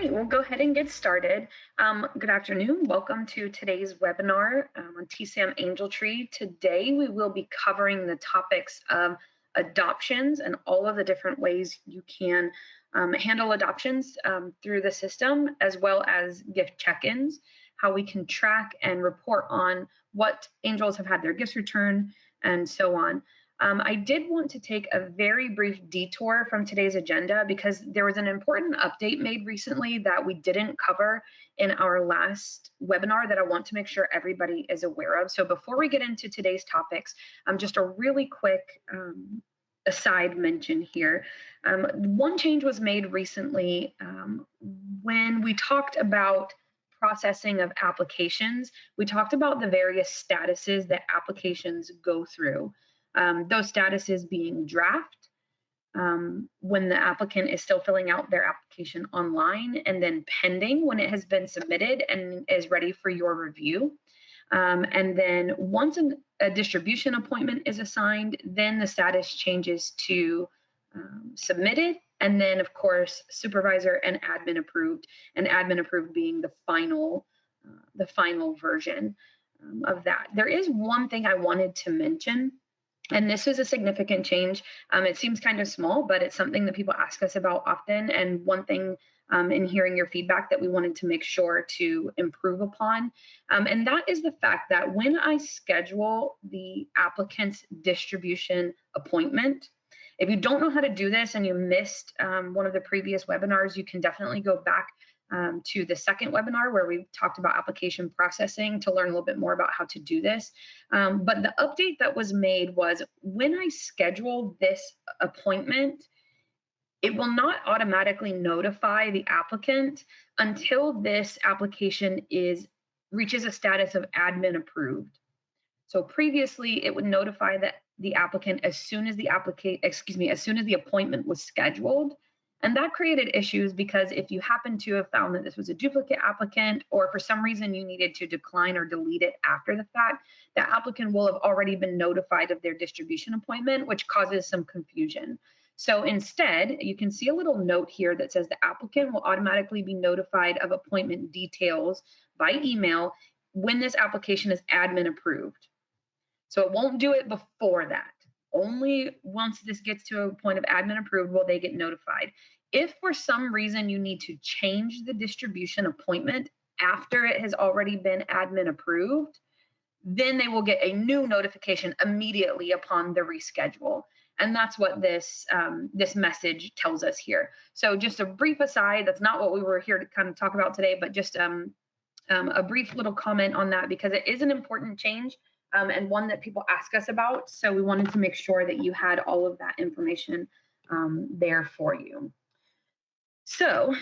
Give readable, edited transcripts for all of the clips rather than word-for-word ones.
right, we'll go ahead and get started. Good afternoon. Welcome to today's webinar on TSAM Angel Tree. Today we will be covering the topics of adoptions and all of the different ways you can handle adoptions through the system, as well as gift check-ins, how we can track and report on what angels have had their gifts returned, and so on. I did want to take a very brief detour from today's agenda because there was an important update made recently that we didn't cover in our last webinar that I want to make sure everybody is aware of. So before we get into today's topics, just a really quick aside mention here. One change was made recently when we talked about processing of applications. We talked about the various statuses that applications go through. Those statuses being draft, when the applicant is still filling out their application online, and then pending when it has been submitted and is ready for your review. And then once a distribution appointment is assigned, then the status changes to submitted, and then of course supervisor and admin approved being the final version of that. There is one thing I wanted to mention, and this is a significant change. It seems kind of small, but it's something that people ask us about often. And one thing in hearing your feedback that we wanted to make sure to improve upon. And that is the fact that when I schedule the applicant's distribution appointment, if you don't know how to do this and you missed one of the previous webinars, you can definitely go back to the second webinar where we talked about application processing to learn a little bit more about how to do this. But the update that was made was when I schedule this appointment, it will not automatically notify the applicant until this application reaches a status of admin approved. So previously, it would notify the applicant as soon as the appointment was scheduled. And that created issues because if you happen to have found that this was a duplicate applicant, or for some reason you needed to decline or delete it after the fact, the applicant will have already been notified of their distribution appointment, which causes some confusion. So instead, you can see a little note here that says the applicant will automatically be notified of appointment details by email when this application is admin approved. So it won't do it before that. Only once this gets to a point of admin approved will they get notified. If for some reason you need to change the distribution appointment after it has already been admin approved, then they will get a new notification immediately upon the reschedule. And that's what this message tells us here. So just a brief aside, that's not what we were here to kind of talk about today, but just a brief little comment on that because it is an important change. And one that people ask us about. So we wanted to make sure that you had all of that information there for you. So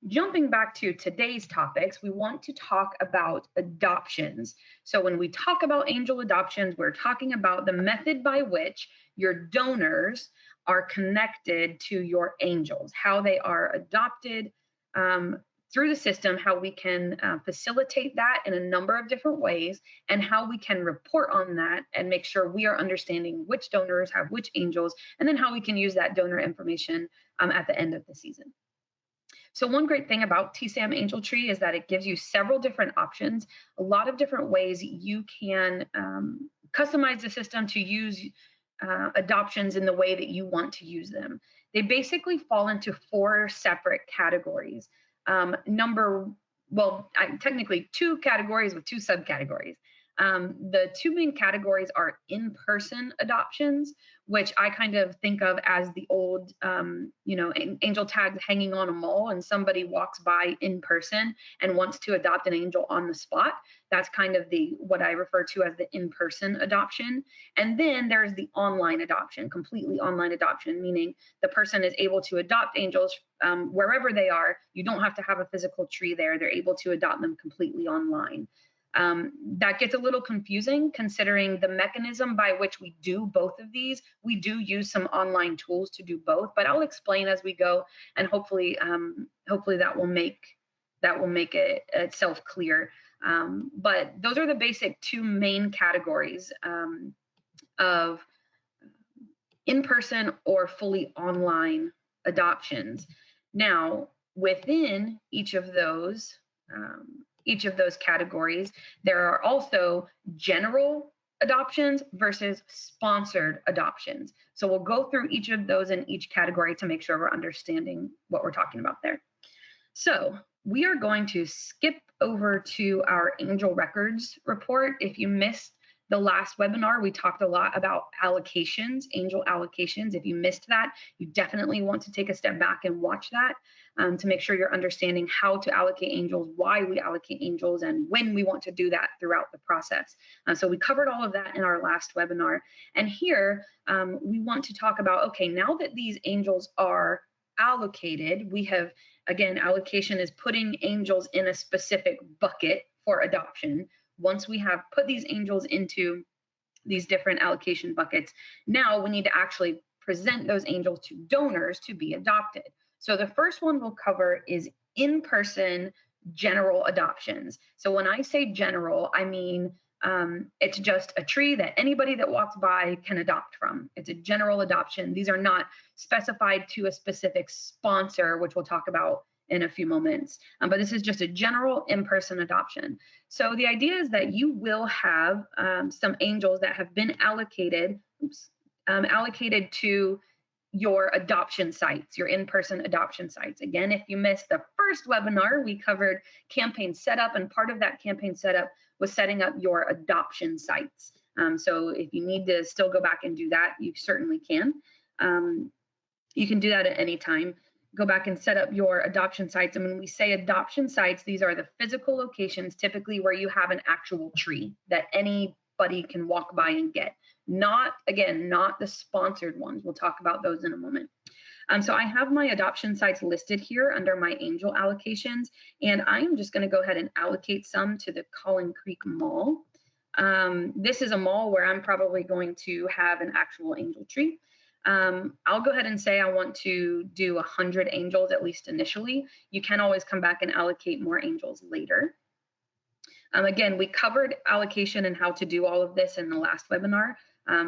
jumping back to today's topics, we want to talk about adoptions. So when we talk about angel adoptions, we're talking about the method by which your donors are connected to your angels, how they are adopted through the system, how we can facilitate that in a number of different ways, and how we can report on that and make sure we are understanding which donors have which angels, and then how we can use that donor information at the end of the season. So one great thing about TSAM Angel Tree is that it gives you several different options, a lot of different ways you can customize the system to use adoptions in the way that you want to use them. They basically fall into 4 separate categories. Technically 2 categories with 2 subcategories. The 2 main categories are in-person adoptions, which I kind of think of as the old, angel tags hanging on a mall and somebody walks by in person and wants to adopt an angel on the spot. That's kind of what I refer to as the in-person adoption. And then there's the online adoption, completely online adoption, meaning the person is able to adopt angels wherever they are. You don't have to have a physical tree there. They're able to adopt them completely online. That gets a little confusing considering the mechanism by which we do both of these. We do use some online tools to do both, but I'll explain as we go, and hopefully that will make it itself clear. But those are the basic 2 main categories of in-person or fully online adoptions. Now, within each of those categories, there are also general adoptions versus sponsored adoptions. So we'll go through each of those in each category to make sure we're understanding what we're talking about there. So we are going to skip over to our angel records report. If you missed the last webinar, we talked a lot about allocations, angel allocations. If you missed that, you definitely want to take a step back and watch that to make sure you're understanding how to allocate angels, why we allocate angels, and when we want to do that throughout the process. So we covered all of that in our last webinar. And here we want to talk about, okay, now that these angels are allocated, we have, again, allocation is putting angels in a specific bucket for adoption. Once we have put these angels into these different allocation buckets, now we need to actually present those angels to donors to be adopted. So the first one we'll cover is in-person general adoptions. So when I say general, I mean it's just a tree that anybody that walks by can adopt from. It's a general adoption. These are not specified to a specific sponsor, which we'll talk about in a few moments. But this is just a general in-person adoption. So the idea is that you will have some angels that have been allocated, allocated to your adoption sites, your in-person adoption sites. Again, if you missed the first webinar, we covered campaign setup, and part of that campaign setup was setting up your adoption sites. So if you need to still go back and do that, you certainly can. You can do that at any time. Go back and set up your adoption sites. And when we say adoption sites, these are the physical locations, typically where you have an actual tree that anybody can walk by and get. Not, again, not the sponsored ones. We'll talk about those in a moment. So I have my adoption sites listed here under my angel allocations, and I'm just going to go ahead and allocate some to the Collin Creek Mall. This is a mall where I'm probably going to have an actual angel tree. I'll go ahead and say I want to do 100 angels, at least initially. You can always come back and allocate more angels later. Again, we covered allocation and how to do all of this in the last webinar.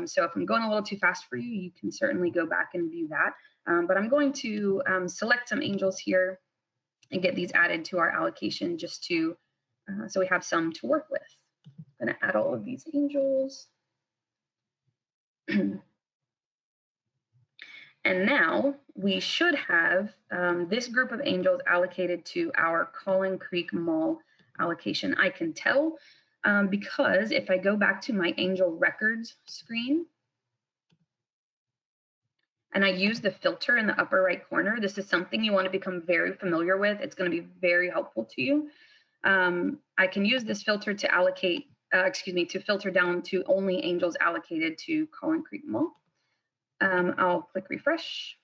So if I'm going a little too fast for you, you can certainly go back and view that. But I'm going to select some angels here and get these added to our allocation just to, so we have some to work with. I'm going to add all of these angels. And now we should have this group of angels allocated to our Collin Creek Mall allocation. I can tell because if I go back to my angel records screen and I use the filter in the upper right corner, this is something you want to become very familiar with. It's going to be very helpful to you. I can use this filter to allocate, to filter down to only angels allocated to Collin Creek Mall. I'll click refresh.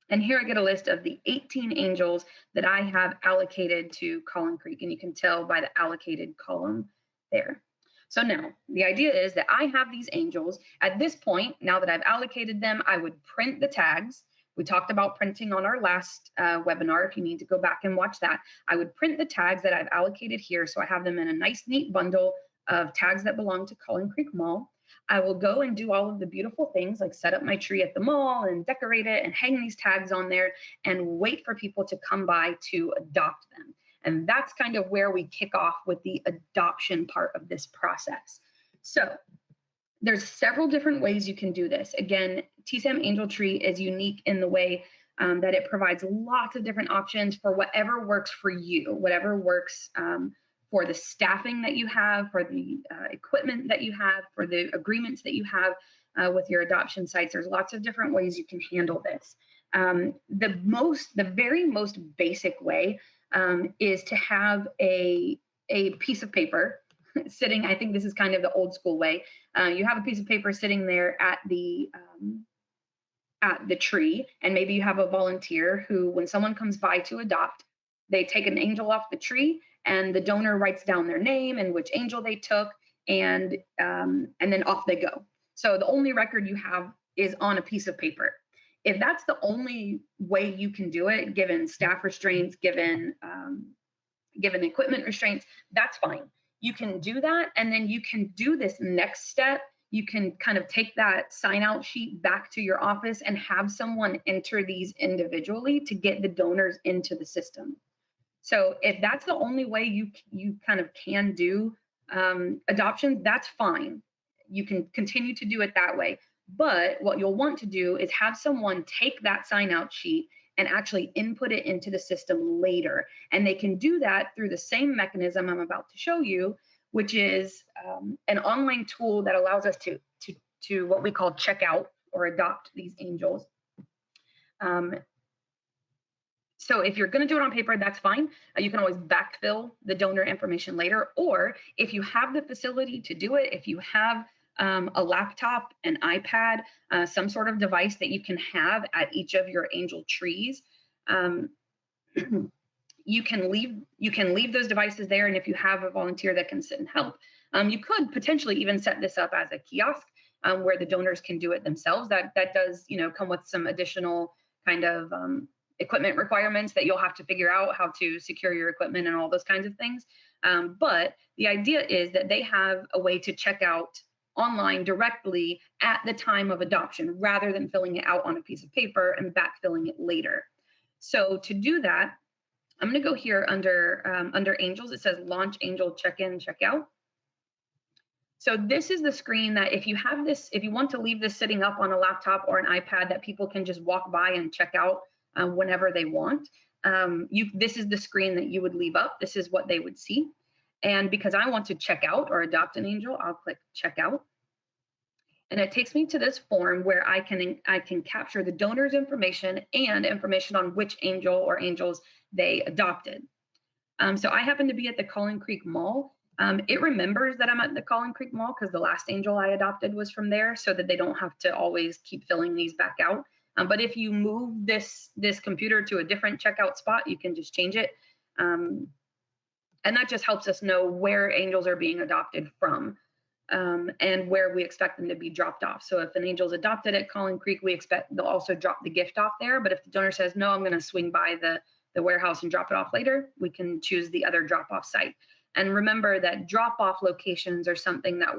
And here I get a list of the 18 angels that I have allocated to Collin Creek, and you can tell by the allocated column there. So now the idea is that I have these angels. At this point, now that I've allocated them, I would print the tags. We talked about printing on our last webinar. If you need to go back and watch that, I would print the tags that I've allocated here. So I have them in a nice, neat bundle of tags that belong to Collin Creek Mall. I will go and do all of the beautiful things like set up my tree at the mall and decorate it and hang these tags on there and wait for people to come by to adopt them. And that's kind of where we kick off with the adoption part of this process. So there's several different ways you can do this. Again, TSAM Angel Tree is unique in the way that it provides lots of different options for whatever works for you, whatever works for the staffing that you have, for the equipment that you have, for the agreements that you have with your adoption sites. There's lots of different ways you can handle this. The very most basic way is to have a piece of paper sitting. I think this is kind of the old school way. You have a piece of paper sitting there at the tree, and maybe you have a volunteer who, when someone comes by to adopt, they take an angel off the tree, and the donor writes down their name and which angel they took, and then off they go. So the only record you have is on a piece of paper. If that's the only way you can do it, given staff restraints, given equipment restraints, that's fine. You can do that, and then you can do this next step you can kind of take that sign out sheet back to your office and have someone enter these individually to get the donors into the system. So if that's the only way you kind of can do adoption, that's fine. You can continue to do it that way. But what you'll want to do is have someone take that sign out sheet and actually input it into the system later. And they can do that through the same mechanism I'm about to show you, which is an online tool that allows us to what we call check out or adopt these angels. So if you're going to do it on paper, that's fine. You can always backfill the donor information later, or if you have the facility to do it, if you have a laptop, an iPad, some sort of device that you can have at each of your angel trees, you can leave those devices there. And if you have a volunteer that can sit and help, you could potentially even set this up as a kiosk where the donors can do it themselves. That does, come with some additional kind of equipment requirements that you'll have to figure out how to secure your equipment and all those kinds of things. But the idea is that they have a way to check out online directly at the time of adoption rather than filling it out on a piece of paper and backfilling it later. So to do that, I'm going to go here under angels. It says launch angel check-in, check-out. So this is the screen that if you want to leave this sitting up on a laptop or an iPad that people can just walk by and check out whenever they want, this is the screen that you would leave up. This is what they would see. And because I want to check out or adopt an angel, I'll click check out. And it takes me to this form where I can capture the donor's information and information on which angel or angels they adopted. So I happen to be at the Collin Creek Mall. It remembers that I'm at the Collin Creek Mall because the last angel I adopted was from there, so that they don't have to always keep filling these back out. But if you move this computer to a different checkout spot, you can just change it. And that just helps us know where angels are being adopted from and where we expect them to be dropped off. So if an angel's adopted at Collin Creek, we expect they'll also drop the gift off there. But if the donor says, no, I'm going to swing by the warehouse and drop it off later, we can choose the other drop-off site. And remember that drop-off locations are something that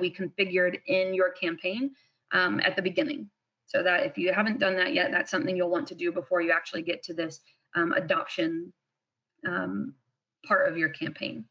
we configured in your campaign at the beginning. So that if you haven't done that yet, that's something you'll want to do before you actually get to this adoption part of your campaign.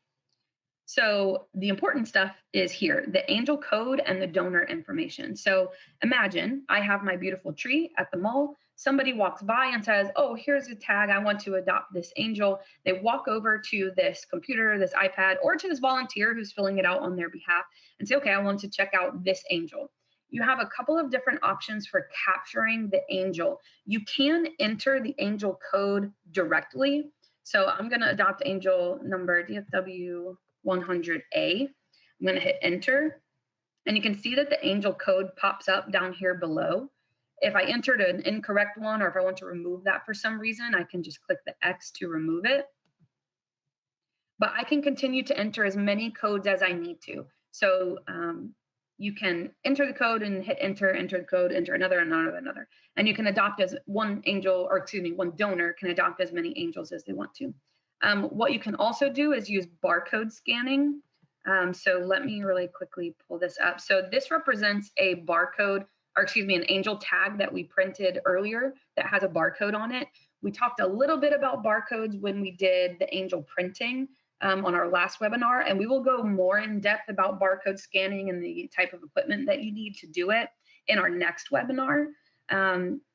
So the important stuff is here, the angel code and the donor information. So imagine I have my beautiful tree at the mall. Somebody walks by and says, oh, here's a tag. I want to adopt this angel. They walk over to this computer, this iPad, or to this volunteer who's filling it out on their behalf and say, okay, I want to check out this angel. You have a couple of different options for capturing the angel. You can enter the angel code directly. So I'm going to adopt angel number DFW 100A. I'm going to hit enter, and you can see that the angel code pops up down here below. If I entered an incorrect one, or if I want to remove that for some reason, I can just click the X to remove it. But I can continue to enter as many codes as I need to. So you can enter the code and hit enter, enter the code, enter another, another. And you can adopt as one donor can adopt as many angels as they want to. What you can also do is use barcode scanning. So let me really quickly pull this up. So this represents a barcode, or excuse me, an angel tag that we printed earlier that has a barcode on it. We talked a little bit about barcodes when we did the angel printing on our last webinar, and we will go more in depth about barcode scanning and the type of equipment that you need to do it in our next webinar.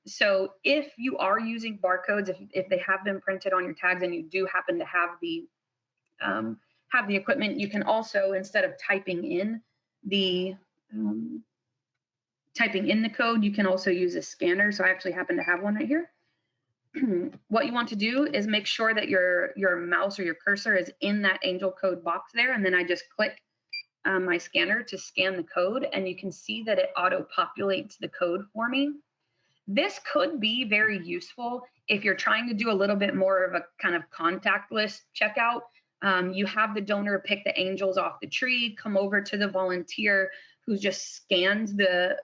So if you are using barcodes, if they have been printed on your tags and you do happen to have the equipment, you can also, instead of typing in the code, you can also use a scanner. So I actually happen to have one right here. What you want to do is make sure that your mouse or your cursor is in that angel code box there, and then I just click my scanner to scan the code, and you can see that it auto-populates the code for me. This could be very useful if you're trying to do a little bit more of a kind of contactless checkout. You have the donor pick the angels off the tree, come over to the volunteer who just scans the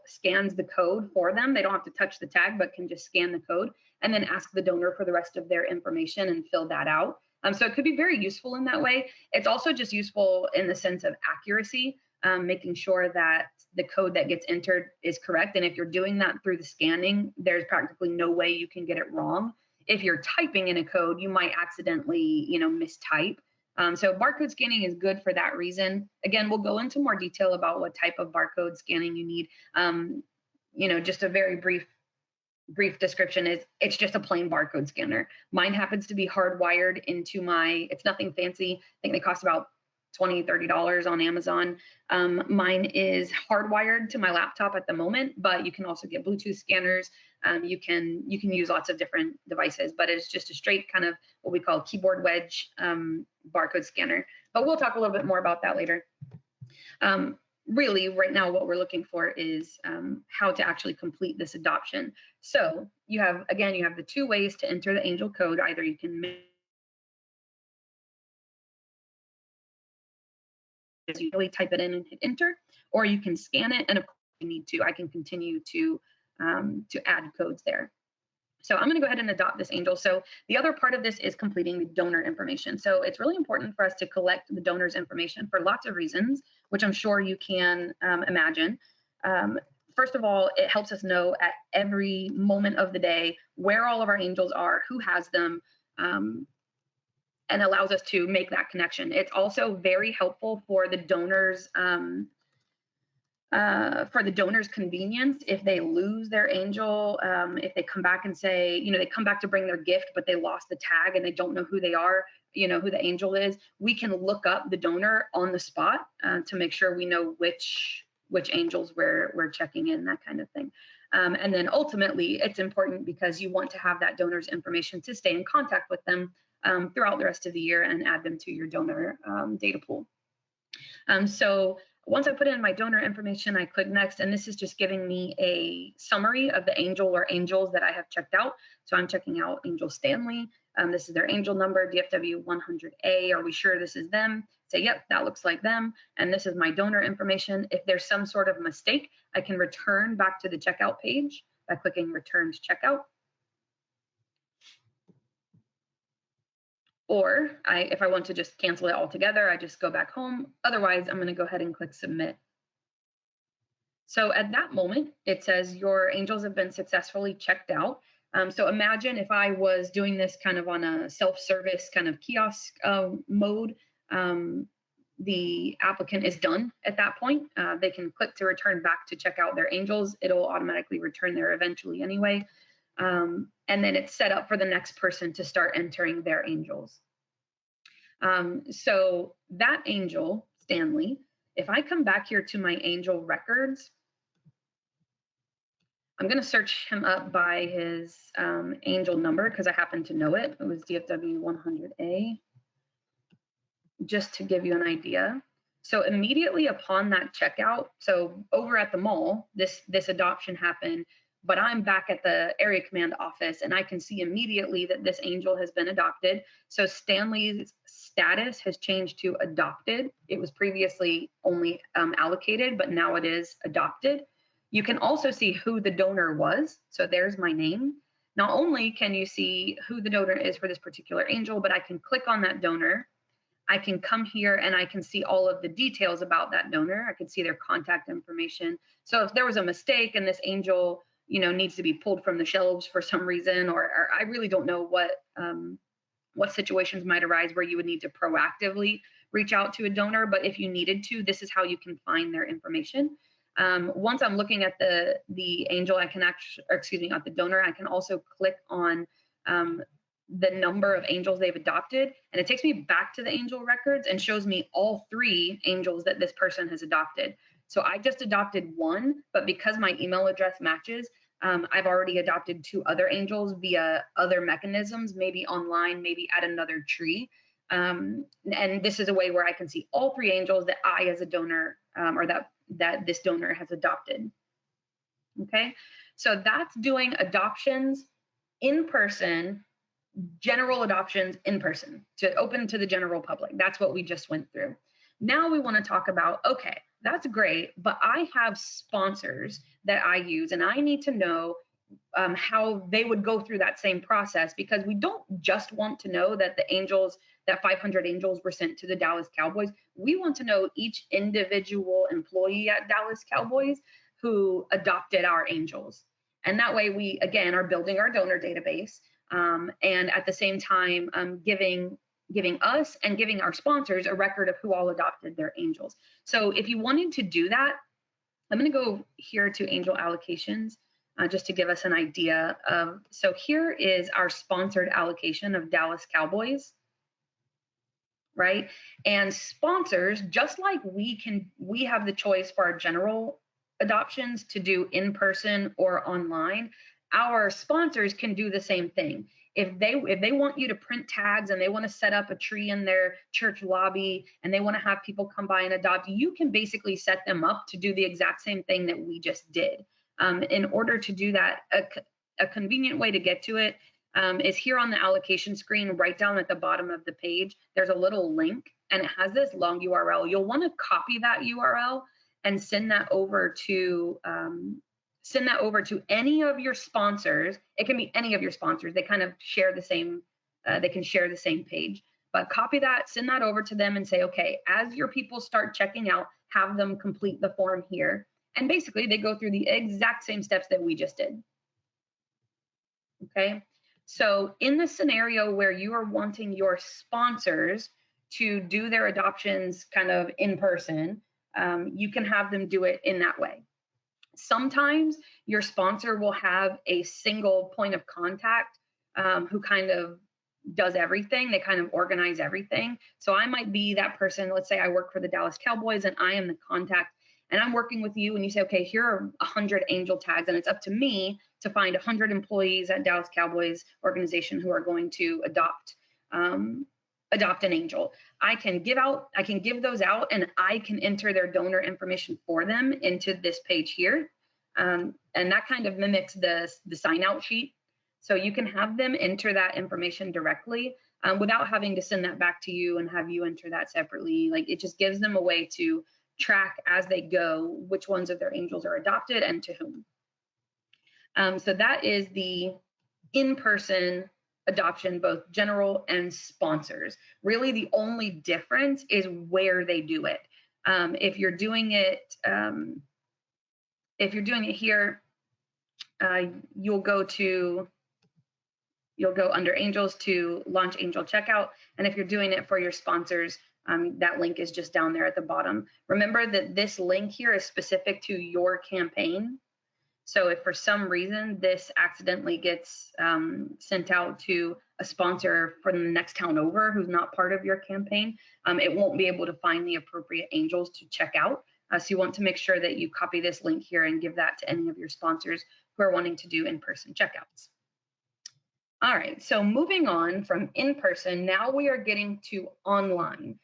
code for them. They don't have to touch the tag, but can just scan the code and then ask the donor for the rest of their information and fill that out. So it could be very useful in that way. It's also just useful in the sense of accuracy, making sure that the code that gets entered is correct. And if you're doing that through the scanning, there's practically no way you can get it wrong. If you're typing in a code, you might accidentally, mistype. So barcode scanning is good for that reason. Again, we'll go into more detail about what type of barcode scanning you need. Just a very brief description is it's just a plain barcode scanner. Mine happens to be hardwired into it's nothing fancy. I think they cost about $20, $30 on Amazon. Mine is hardwired to my laptop at the moment, but you can also get Bluetooth scanners. You can use lots of different devices, but it's just a straight kind of what we call keyboard wedge barcode scanner. But we'll talk a little bit more about that later. Really, right now, what we're looking for is how to actually complete this adoption. So you have the two ways to enter the Angel code. Either you can manually type it in and hit enter, or you can scan it, and if you need to, I can continue to add codes there. So I'm going to go ahead and adopt this Angel. So the other part of this is completing the donor information. So it's really important for us to collect the donor's information for lots of reasons, which I'm sure you can imagine. First of all, it helps us know at every moment of the day where all of our angels are, who has them, and allows us to make that connection. It's also very helpful for the donors. For the donor's convenience, if they lose their angel, if they come back and say, they come back to bring their gift, but they lost the tag and they don't know who they are, who the angel is, we can look up the donor on the spot to make sure we know which angels we're checking in, that kind of thing. And then ultimately, it's important because you want to have that donor's information to stay in contact with them throughout the rest of the year and add them to your donor data pool. So once I put in my donor information, I click next, and this is just giving me a summary of the angel or angels that I have checked out. So I'm checking out Angel Stanley. This is their angel number, DFW 100A. Are we sure this is them? Say, yep, that looks like them. And this is my donor information. If there's some sort of mistake, I can return back to the checkout page by clicking Return to Checkout. Or if I want to just cancel it altogether, I just go back home. Otherwise, I'm going to go ahead and click Submit. So at that moment, it says your angels have been successfully checked out. So imagine if I was doing this kind of on a self-service kind of kiosk mode. The applicant is done at that point. They can click to return back to check out their angels. It'll automatically return there eventually anyway. And then it's set up for the next person to start entering their angels. So that angel, Stanley, if I come back here to my angel records, I'm going to search him up by his angel number because I happen to know it. It was DFW 100A, just to give you an idea. So immediately upon that checkout, so over at the mall, this adoption happened, but I'm back at the area command office and I can see immediately that this angel has been adopted. So Stanley's status has changed to adopted. It was previously only allocated, but now it is adopted. You can also see who the donor was. So there's my name. Not only can you see who the donor is for this particular angel, but I can click on that donor. I can come here and I can see all of the details about that donor. I can see their contact information. So if there was a mistake and this angel, needs to be pulled from the shelves for some reason, or I really don't know what situations might arise where you would need to proactively reach out to a donor. But if you needed to, this is how you can find their information. Once I'm looking at the angel, I can at the donor, I can also click on the number of angels they've adopted, and it takes me back to the angel records and shows me all 3 angels that this person has adopted. So I just adopted 1, but because my email address matches, I've already adopted 2 other angels via other mechanisms, maybe online, maybe at another tree. And this is a way where I can see all 3 angels that I as a donor or that this donor has adopted. Okay, so that's doing adoptions in person, general adoptions in person, to open to the general public. That's what we just went through. Now we want to talk about, okay, that's great, but I have sponsors that I use and I need to know how they would go through that same process, because we don't just want to know that the angels, that 500 angels were sent to the Dallas Cowboys. We want to know each individual employee at Dallas Cowboys who adopted our angels. And that way we, again, are building our donor database, and at the same time giving us and giving our sponsors a record of who all adopted their angels. So if you wanted to do that, I'm going to go here to angel allocations just to give us an idea of, so here is our sponsored allocation of Dallas Cowboys, right? And sponsors, just like we have the choice for our general adoptions to do in person or online, our sponsors can do the same thing. If they want you to print tags and they want to set up a tree in their church lobby and they want to have people come by and adopt, you can basically set them up to do the exact same thing that we just did. In order to do that, a convenient way to get to it is here on the allocation screen, right down at the bottom of the page. There's a little link and it has this long URL. You'll want to copy that URL and send that over to any of your sponsors. It can be any of your sponsors. They kind of share the same, they can share the same page, but copy that, send that over to them and say, okay, as your people start checking out, have them complete the form here. And basically they go through the exact same steps that we just did. Okay, so in the scenario where you are wanting your sponsors to do their adoptions kind of in person, you can have them do it in that way. Sometimes your sponsor will have a single point of contact who kind of does everything. They kind of organize everything. So I might be that person. Let's say I work for the Dallas Cowboys and I am the contact, and I'm working with you and you say, okay, here are 100 angel tags, and it's up to me to find 100 employees at Dallas Cowboys organization who are going to adopt an angel. I can give those out, and I can enter their donor information for them into this page here. And that kind of mimics the sign out sheet. So you can have them enter that information directly without having to send that back to you and have you enter that separately. Like, it just gives them a way to track as they go which ones of their angels are adopted and to whom. So that is the in-person adoption, both general and sponsors. Really, the only difference is where they do it. If you're doing it here, you'll go under angels to launch angel checkout. And if you're doing it for your sponsors, that link is just down there at the bottom. Remember that this link here is specific to your campaign. So if for some reason this accidentally gets sent out to a sponsor from the next town over who's not part of your campaign, it won't be able to find the appropriate angels to check out. So you want to make sure that you copy this link here and give that to any of your sponsors who are wanting to do in-person checkouts. All right, so moving on from in-person, now we are getting to online.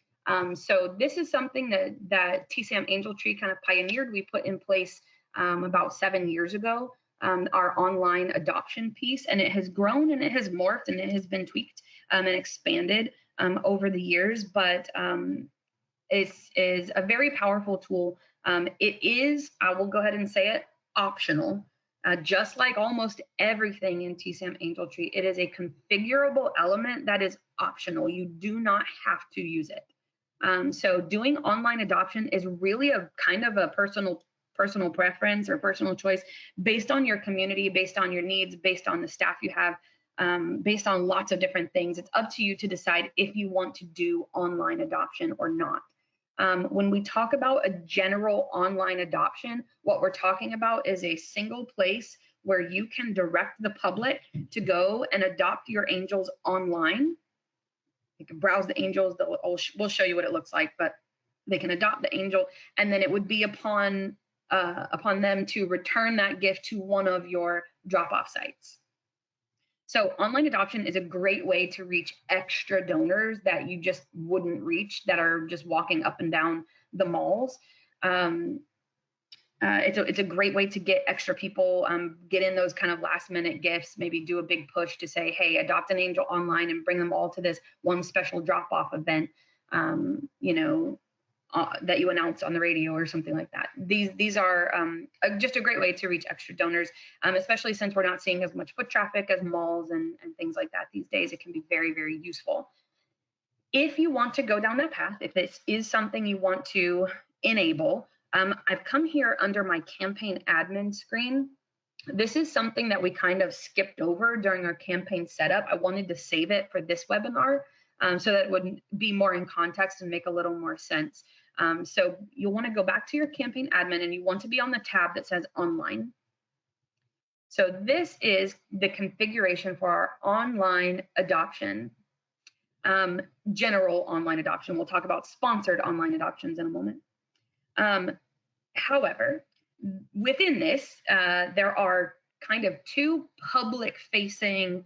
So this is something that TSAM Angel Tree kind of pioneered. We put in place about 7 years ago, our online adoption piece, and it has grown and it has morphed and it has been tweaked and expanded over the years, but it is a very powerful tool. It is, I will go ahead and say it, optional. Just like almost everything in TSAM Angel Tree, it is a configurable element that is optional. You do not have to use it. So doing online adoption is really a kind of a personal preference or personal choice based on your community, based on your needs, based on the staff you have, based on lots of different things. It's up to you to decide if you want to do online adoption or not. When we talk about a general online adoption, what we're talking about is a single place where you can direct the public to go and adopt your angels online. You can browse the angels, we'll show you what it looks like, but they can adopt the angel, and then it would be upon them to return that gift to one of your drop-off sites. So online adoption is a great way to reach extra donors that you just wouldn't reach, that are just walking up and down the malls. It's a great way to get extra people, get in those kind of last minute gifts, maybe do a big push to say, hey, adopt an angel online and bring them all to this one special drop-off event. You know, that you announce on the radio or something like that. These are just a great way to reach extra donors, especially since we're not seeing as much foot traffic as malls and things like that these days. It can be very, very useful. If you want to go down that path, if this is something you want to enable, I've come here under my campaign admin screen. This is something that we kind of skipped over during our campaign setup. I wanted to save it for this webinar so that it would be more in context and make a little more sense. So you'll want to go back to your campaign admin and you want to be on the tab that says online. So this is the configuration for our online adoption, general online adoption. We'll talk about sponsored online adoptions in a moment. However, within this, there are kind of two public-facing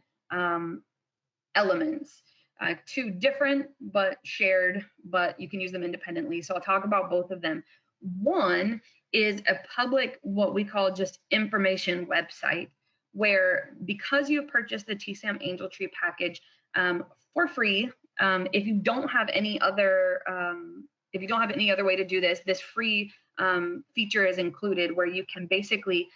elements, two different but shared, but you can use them independently. So I'll talk about both of them. One is a public, what we call just information website, where because you have purchased the TSAM Angel Tree package for free, if you don't have any other way to do this, this free feature is included where you can basically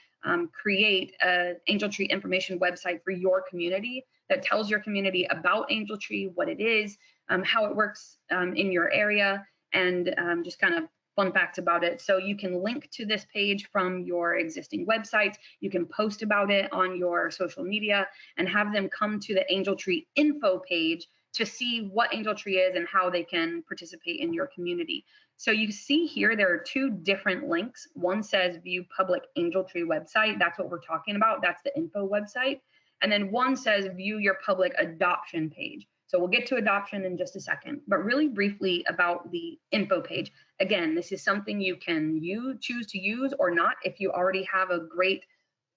create an Angel Tree information website for your community that tells your community about Angel Tree, what it is, how it works in your area, and just kind of fun facts about it. So you can link to this page from your existing websites. You can post about it on your social media and have them come to the Angel Tree info page to see what Angel Tree is and how they can participate in your community. So you see here, there are two different links. One says view public Angel Tree website. That's what we're talking about. That's the info website. And then one says view your public adoption page. So we'll get to adoption in just a second, but really briefly about the info page. Again, this is something you can choose to use or not if you already have a great,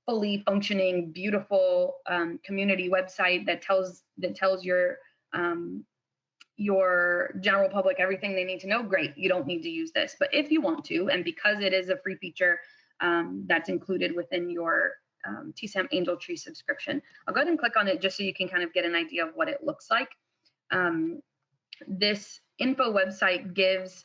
fully functioning, beautiful community website that tells your general public everything they need to know. Great, you don't need to use this. But if you want to, and because it is a free feature that's included within your TSAM Angel Tree subscription, I'll go ahead and click on it just so you can kind of get an idea of what it looks like. This info website gives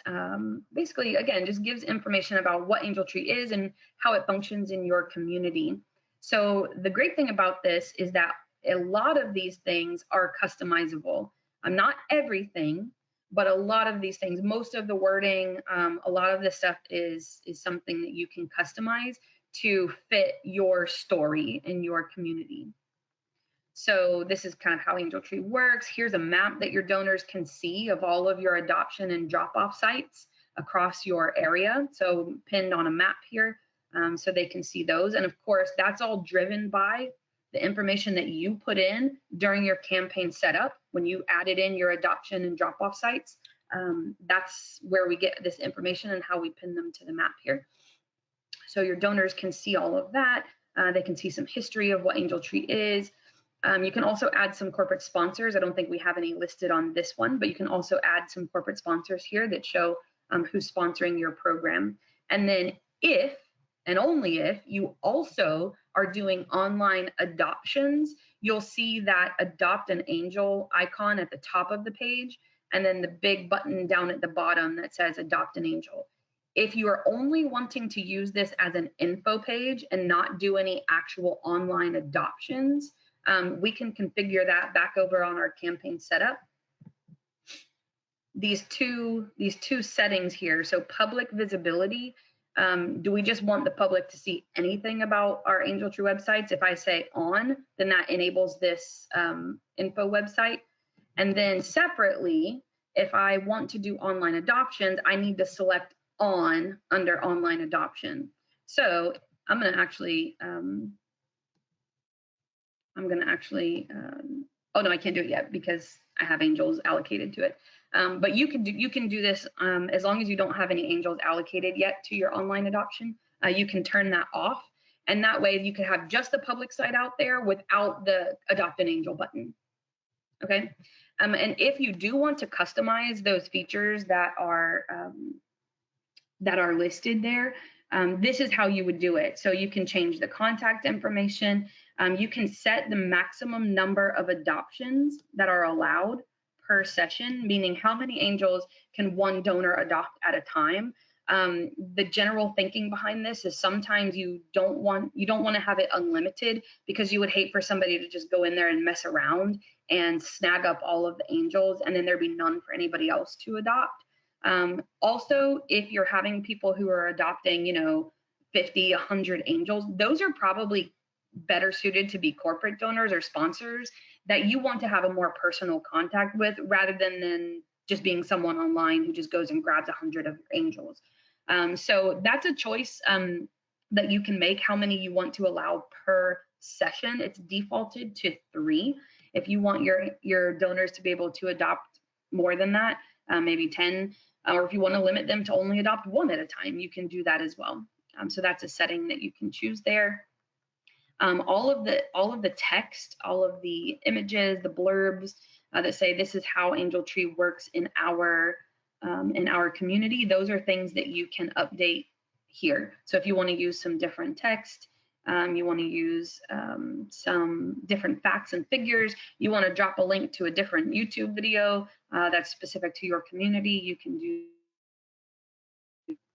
basically, again, just gives information about what Angel Tree is and how it functions in your community. So the great thing about this is that a lot of these things are customizable. Not everything, but a lot of these things, most of the wording, a lot of this stuff is something that you can customize to fit your story in your community. So this is kind of how Angel Tree works. Here's a map that your donors can see of all of your adoption and drop-off sites across your area. So pinned on a map here, so they can see those. And of course, that's all driven by the information that you put in during your campaign setup. When you added in your adoption and drop-off sites, that's where we get this information and how we pin them to the map here. So your donors can see all of that. They can see some history of what Angel Tree is. You can also add some corporate sponsors. I don't think we have any listed on this one, but you can also add some corporate sponsors here that show who's sponsoring your program. And then if, and only if, you also are doing online adoptions, you'll see that Adopt an Angel icon at the top of the page, and then the big button down at the bottom that says Adopt an Angel. If you are only wanting to use this as an info page and not do any actual online adoptions, we can configure that back over on our campaign setup. These two settings here, so public visibility, do we just want the public to see anything about our Angel Tree websites? If I say on, then that enables this info website. And then separately, if I want to do online adoptions, I need to select on under online adoption. So I'm going to actually, oh no, I can't do it yet because I have angels allocated to it. But you can do this as long as you don't have any angels allocated yet to your online adoption. You can turn that off, and that way you can have just the public site out there without the Adopt an Angel button. Okay, and if you do want to customize those features that are listed there, this is how you would do it. So you can change the contact information. You can set the maximum number of adoptions that are allowed per session, meaning how many angels can one donor adopt at a time. The general thinking behind this is sometimes you don't want to have it unlimited, because you would hate for somebody to just go in there and mess around and snag up all of the angels, and then there'd be none for anybody else to adopt. Also, if you're having people who are adopting, 50, 100 angels, those are probably better suited to be corporate donors or sponsors that you want to have a more personal contact with, rather than just being someone online who just goes and grabs 100 of your angels. So that's a choice that you can make, how many you want to allow per session. It's defaulted to 3. If you want your donors to be able to adopt more than that, maybe 10, or if you want to limit them to only adopt 1 at a time, you can do that as well. So that's a setting that you can choose there. All of the text, all of the images, the blurbs that say this is how Angel Tree works in our community, those are things that you can update here. So if you want to use some different text, you want to use some different facts and figures, you want to drop a link to a different YouTube video that's specific to your community, you can do.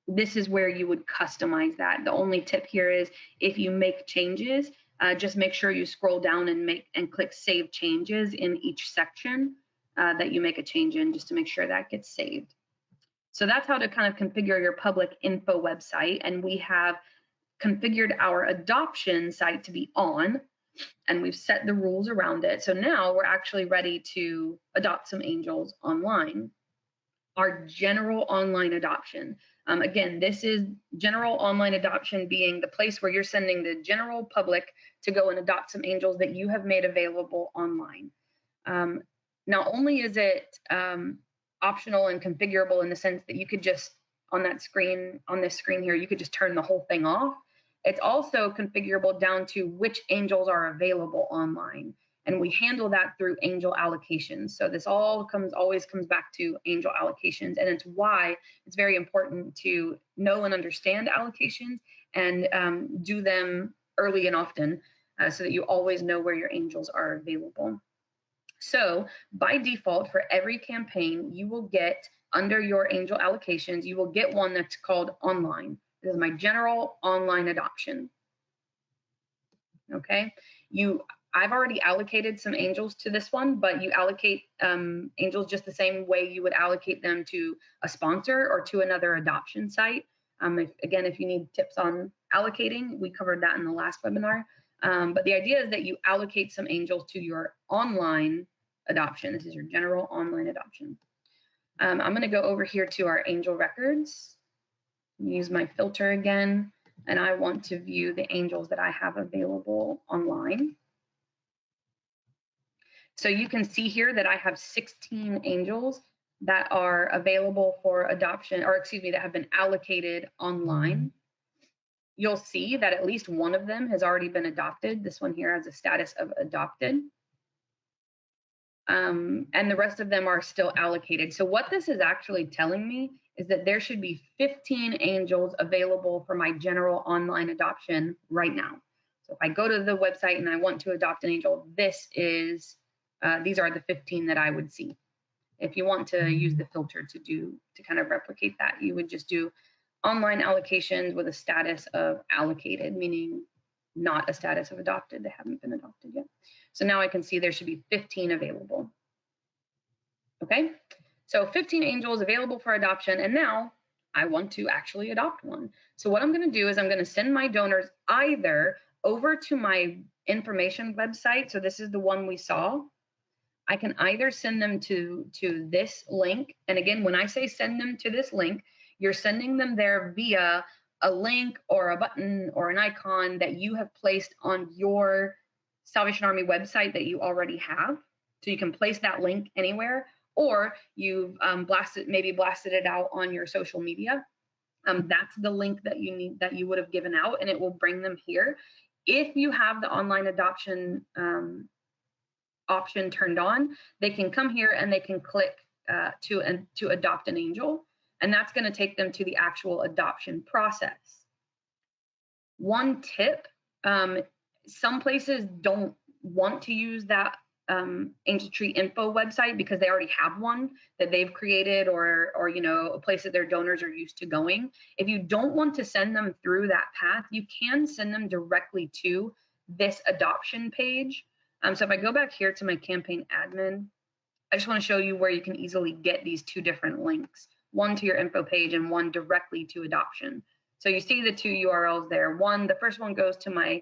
This is where you would customize that. The only tip here is if you make changes, just make sure you scroll down and click Save Changes in each section that you make a change in, just to make sure that gets saved. So that's how to kind of configure your public info website. And we have configured our adoption site to be on, and we've set the rules around it. So now we're actually ready to adopt some angels online. Our general online adoption. Again, this is general online adoption, being the place where you're sending the general public to go and adopt some angels that you have made available online. Not only is it optional and configurable in the sense that you could just, on this screen here, you could just turn the whole thing off. It's also configurable down to which angels are available online. And we handle that through angel allocations. So this always comes back to angel allocations, and it's why it's very important to know and understand allocations and do them early and often, so that you always know where your angels are available. So by default, for every campaign, you will get, under your angel allocations, you will get one that's called online. This is my general online adoption. Okay, I've already allocated some angels to this one, but you allocate angels just the same way you would allocate them to a sponsor or to another adoption site. If you need tips on allocating, we covered that in the last webinar. But the idea is that you allocate some angels to your online adoption. This is your general online adoption. I'm going to go over here to our angel records, use my filter again, and I want to view the angels that I have available online. So you can see here that I have 16 angels that are available for adoption, or excuse me, that have been allocated online. You'll see that at least one of them has already been adopted. This one here has a status of adopted. And the rest of them are still allocated. So what this is actually telling me is that there should be 15 angels available for my general online adoption right now. So if I go to the website and I want to adopt an angel, these are the 15 that I would see. If you want to use the filter to kind of replicate that, you would just do online allocations with a status of allocated, meaning not a status of adopted. They haven't been adopted yet. So now I can see there should be 15 available. Okay, so 15 angels available for adoption, and now I want to actually adopt one. So what I'm going to do is I'm going to send my donors either over to my information website. So this is the one we saw. I can either send them to this link. And again, when I say send them to this link, you're sending them there via a link or a button or an icon that you have placed on your Salvation Army website that you already have. So you can place that link anywhere, or you've blasted it out on your social media. That's the link that you would have given out, and it will bring them here. If you have the online adoption option turned on, they can come here and they can click to adopt an angel, and that's going to take them to the actual adoption process. One tip, some places don't want to use that Angel Tree info website because they already have one that they've created, or you know, a place that their donors are used to going. If you don't want to send them through that path, you can send them directly to this adoption page. So if I go back here to my campaign admin, I just want to show you where you can easily get these two different links, one to your info page and one directly to adoption. So you see the two URLs there. The first one goes to my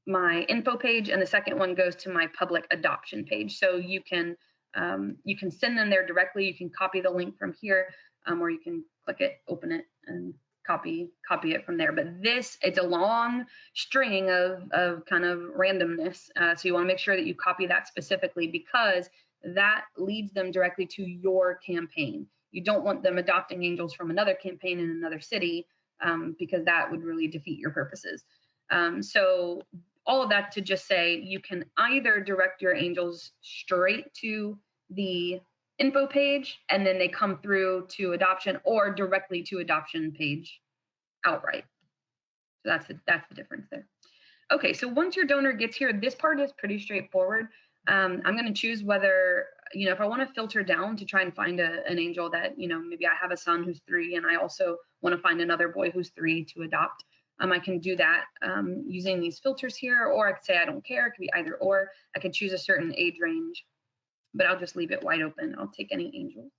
my info page, and the second one goes to my public adoption page. So you can send them there directly. You can copy the link from here, or you can click it, open it, and copy it from there. But it's a long string of kind of randomness. So you want to make sure that you copy that specifically, because that leads them directly to your campaign. You don't want them adopting angels from another campaign in another city, because that would really defeat your purposes. So all of that to just say, you can either direct your angels straight to the info page and then they come through to adoption, or directly to adoption page outright. So that's the difference there. Okay, so once your donor gets here, this part is pretty straightforward. I'm going to choose whether, you know, if I want to filter down to try and find an angel that, you know, maybe I have a son who's 3 and I also want to find another boy who's 3 to adopt. I can do that using these filters here, or I could say I don't care. It could be either or. I could choose a certain age range, but I'll just leave it wide open. I'll take any angel.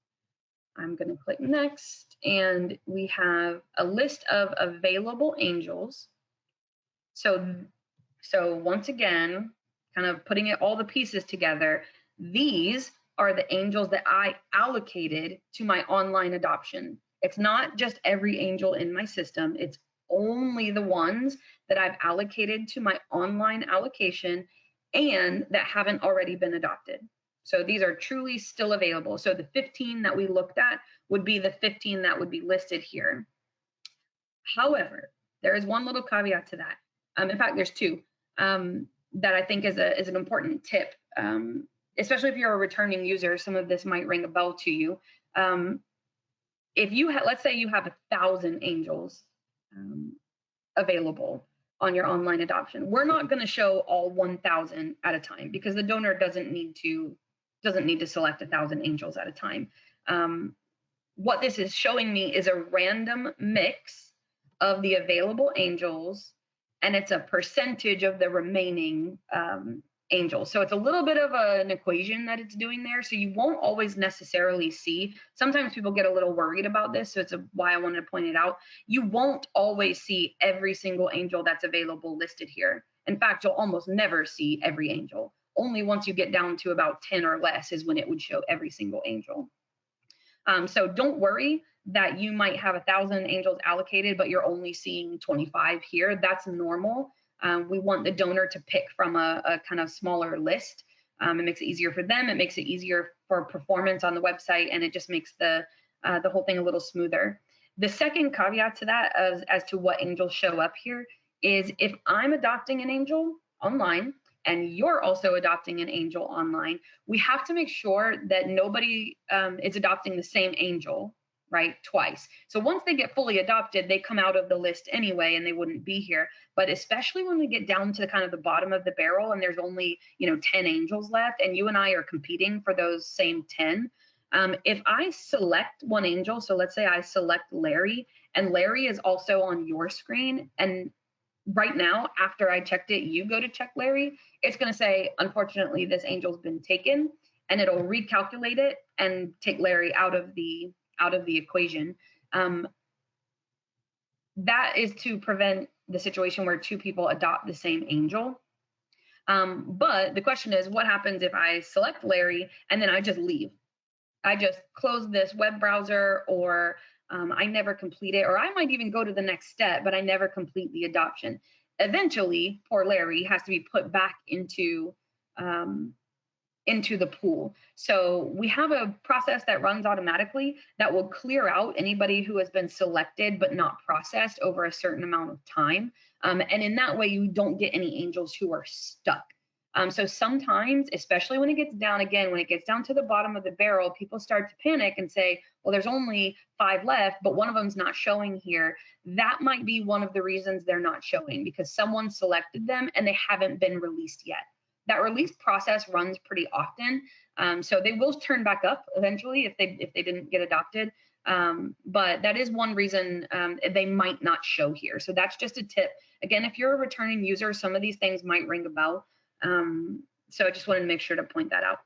I'm going to click next, and we have a list of available angels. So once again, kind of putting all the pieces together, these are the angels that I allocated to my online adoption. It's not just every angel in my system. It's only the ones that I've allocated to my online allocation and that haven't already been adopted. So these are truly still available. So the 15 that we looked at would be the 15 that would be listed here. However, there is one little caveat to that. In fact, there's two that I think is an important tip, especially if you're a returning user. Some of this might ring a bell to you. If you let's say you have 1,000 angels available on your online adoption, we're not going to show all 1,000 at a time, because the donor doesn't need to select 1,000 angels at a time. What this is showing me is a random mix of the available angels, and it's a percentage of the remaining angels. So it's a little bit of an equation that it's doing there. So you won't always necessarily see. Sometimes people get a little worried about this, so it's why I wanted to point it out. You won't always see every single angel that's available listed here. In fact, you'll almost never see every angel. Only once you get down to about 10 or less is when it would show every single angel. So don't worry that you might have 1,000 angels allocated, but you're only seeing 25 here. That's normal. We want the donor to pick from a kind of smaller list. It makes it easier for them. It makes it easier for performance on the website, and it just makes the whole thing a little smoother. The second caveat to that, as to what angels show up here, is if I'm adopting an angel online and you're also adopting an angel online, we have to make sure that nobody is adopting the same angel, right, twice. So once they get fully adopted, they come out of the list anyway, and they wouldn't be here. But especially when we get down to kind of the bottom of the barrel and there's only, 10 angels left, and you and I are competing for those same 10, if I select one angel, so let's say I select Larry, and Larry is also on your screen, and right now, after I checked it, you go to check Larry, it's going to say, unfortunately, this angel's been taken, and it'll recalculate it and take Larry out of the equation. That is to prevent the situation where two people adopt the same angel. But the question is, what happens if I select Larry and then I just leave? I just close this web browser, or I never complete it, or I might even go to the next step, but I never complete the adoption. Eventually, poor Larry has to be put back into the pool. So we have a process that runs automatically that will clear out anybody who has been selected but not processed over a certain amount of time. And in that way, you don't get any angels who are stuck. So sometimes, especially when it gets down to the bottom of the barrel, people start to panic and say, well, there's only 5 left, but one of them's not showing here. That might be one of the reasons they're not showing, because someone selected them and they haven't been released yet. that release process runs pretty often. So they will turn back up eventually if they didn't get adopted. But that is one reason they might not show here. So that's just a tip. Again, if you're a returning user, some of these things might ring a bell. So I just wanted to make sure to point that out.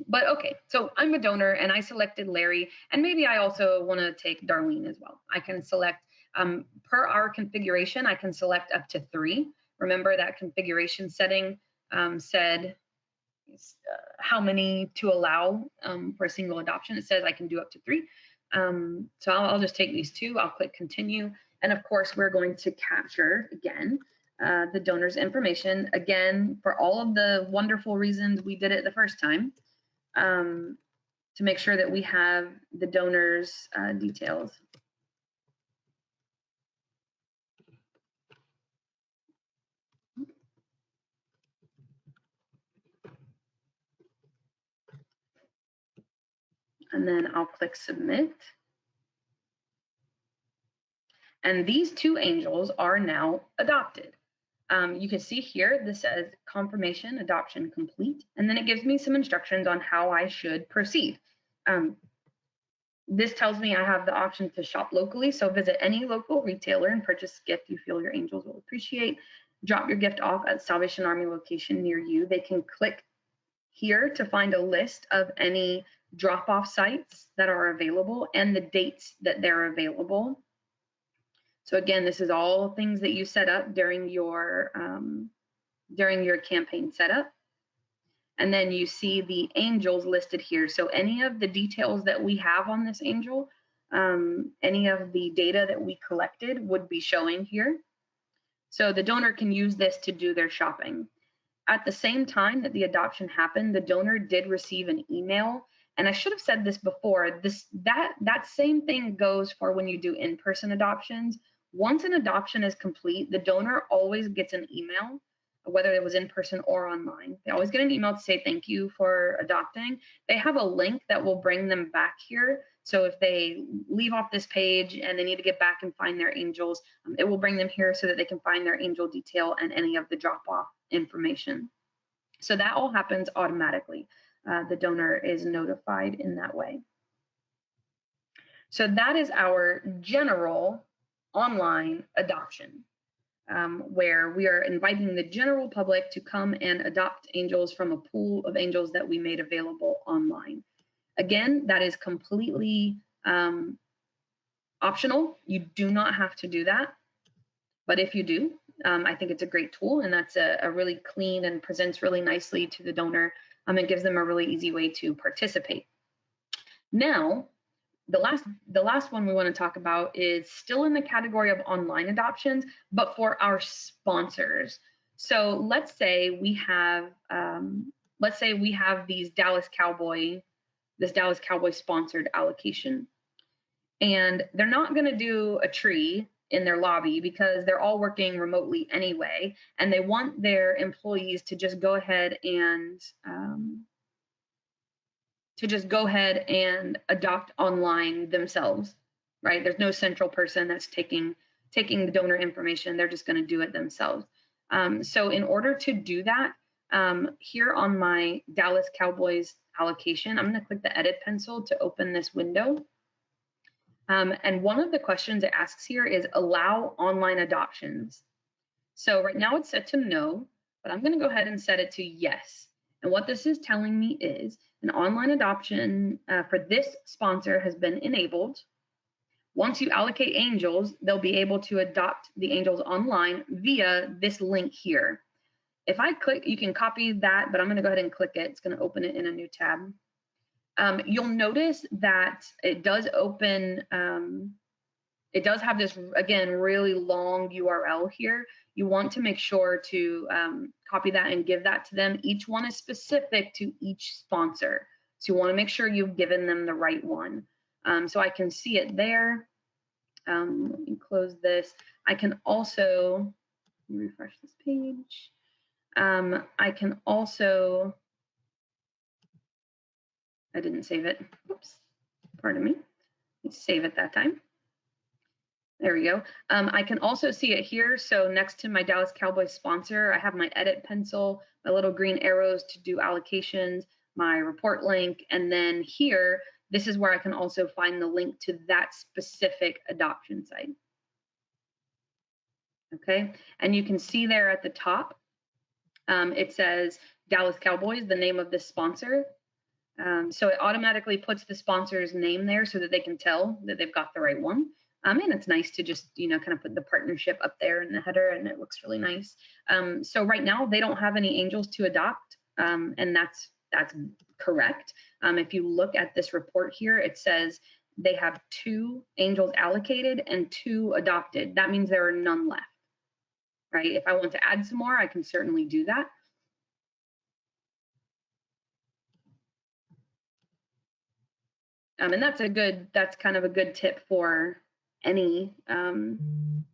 But okay, so I'm a donor and I selected Larry, and maybe I also want to take Darlene as well. I can select, per our configuration, I can select up to 3. Remember that configuration setting said how many to allow for a single adoption. It says I can do up to 3. So I'll just take these 2. I'll click continue. And of course, we're going to capture again the donor's information, again, for all of the wonderful reasons we did it the first time, to make sure that we have the donor's details. And then I'll click submit. And these 2 angels are now adopted. You can see here, this says confirmation adoption complete, and then it gives me some instructions on how I should proceed. This tells me I have the option to shop locally, so visit any local retailer and purchase a gift you feel your angels will appreciate. Drop your gift off at Salvation Army location near you. They can click here to find a list of any drop-off sites that are available and the dates that they're available. So again, this is all things that you set up during your campaign setup. And then you see the angels listed here. So any of the details that we have on this angel, any of the data that we collected would be showing here. So the donor can use this to do their shopping. At the same time that the adoption happened, the donor did receive an email. And I should have said this before, that same thing goes for when you do in-person adoptions. Once an adoption is complete, the donor always gets an email, whether it was in person or online. They always get an email to say thank you for adopting. They have a link that will bring them back here. So if they leave off this page and they need to get back and find their angels, it will bring them here so that they can find their angel detail and any of the drop-off information. So that all happens automatically. The donor is notified in that way. So that is our general online adoption, where we are inviting the general public to come and adopt angels from a pool of angels that we made available online. Again, that is completely optional. You do not have to do that. But if you do, I think it's a great tool, and that's a really clean and presents really nicely to the donor. It gives them a really easy way to participate. Now, the last one we want to talk about is still in the category of online adoptions, but for our sponsors. So let's say we have this Dallas Cowboy sponsored allocation, and they're not going to do a tree in their lobby because they're all working remotely anyway, and they want their employees to just go ahead and adopt online themselves, right? There's no central person that's taking the donor information. They're just going to do it themselves. So in order to do that, here on my Dallas Cowboys allocation, I'm going to click the edit pencil to open this window. And one of the questions it asks here is allow online adoptions. So right now it's set to no, but I'm going to go ahead and set it to yes. And what this is telling me is an online adoption for this sponsor has been enabled. Once you allocate angels, they'll be able to adopt the angels online via this link here. If I click, you can copy that, but I'm going to go ahead and click it. It's going to open it in a new tab. You'll notice that it does open, it does have this, again, really long URL here. You want to make sure to copy that and give that to them. Each one is specific to each sponsor. So you want to make sure you've given them the right one. So I can see it there. Let me close this. I can also, let me refresh this page. I can also, I didn't save it. Oops, pardon me. Let's save it that time. There we go. I can also see it here. So next to my Dallas Cowboys sponsor, I have my edit pencil, my little green arrows to do allocations, my report link, and then here, this is where I can also find the link to that specific adoption site. Okay, and you can see there at the top, it says Dallas Cowboys, the name of this sponsor. So it automatically puts the sponsor's name there so that they can tell that they've got the right one. And it's nice to just, kind of put the partnership up there in the header, and it looks really nice. So right now they don't have any angels to adopt, and that's correct. If you look at this report here, it says they have 2 angels allocated and 2 adopted. That means there are none left, right? If I want to add some more, I can certainly do that. And that's kind of a good tip for any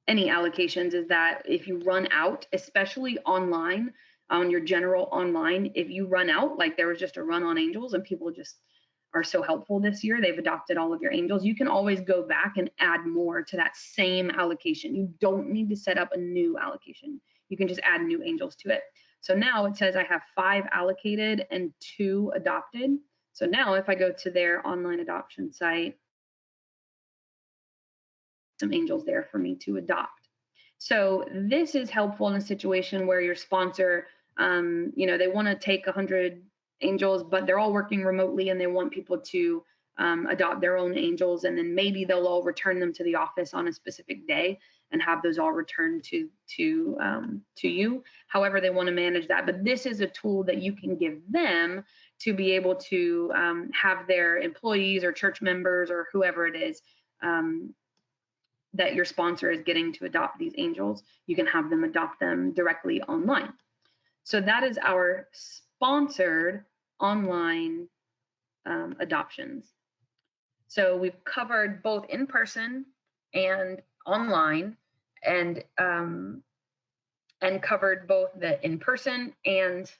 allocations, is that if you run out, especially online, on your general online, if you run out, like there was just a run on angels and people just are so helpful this year, they've adopted all of your angels, you can always go back and add more to that same allocation. You don't need to set up a new allocation. You can just add new angels to it. So now it says I have 5 allocated and 2 adopted. So now if I go to their online adoption site, some angels there for me to adopt. So this is helpful in a situation where your sponsor, they want to take 100 angels, but they're all working remotely and they want people to adopt their own angels, and then maybe they'll all return them to the office on a specific day and have those all returned to you. However they want to manage that. But this is a tool that you can give them to be able to have their employees or church members or whoever it is that your sponsor is getting to adopt these angels, you can have them adopt them directly online. So that is our sponsored online adoptions. So we've covered both in person and online, and covered both the in person and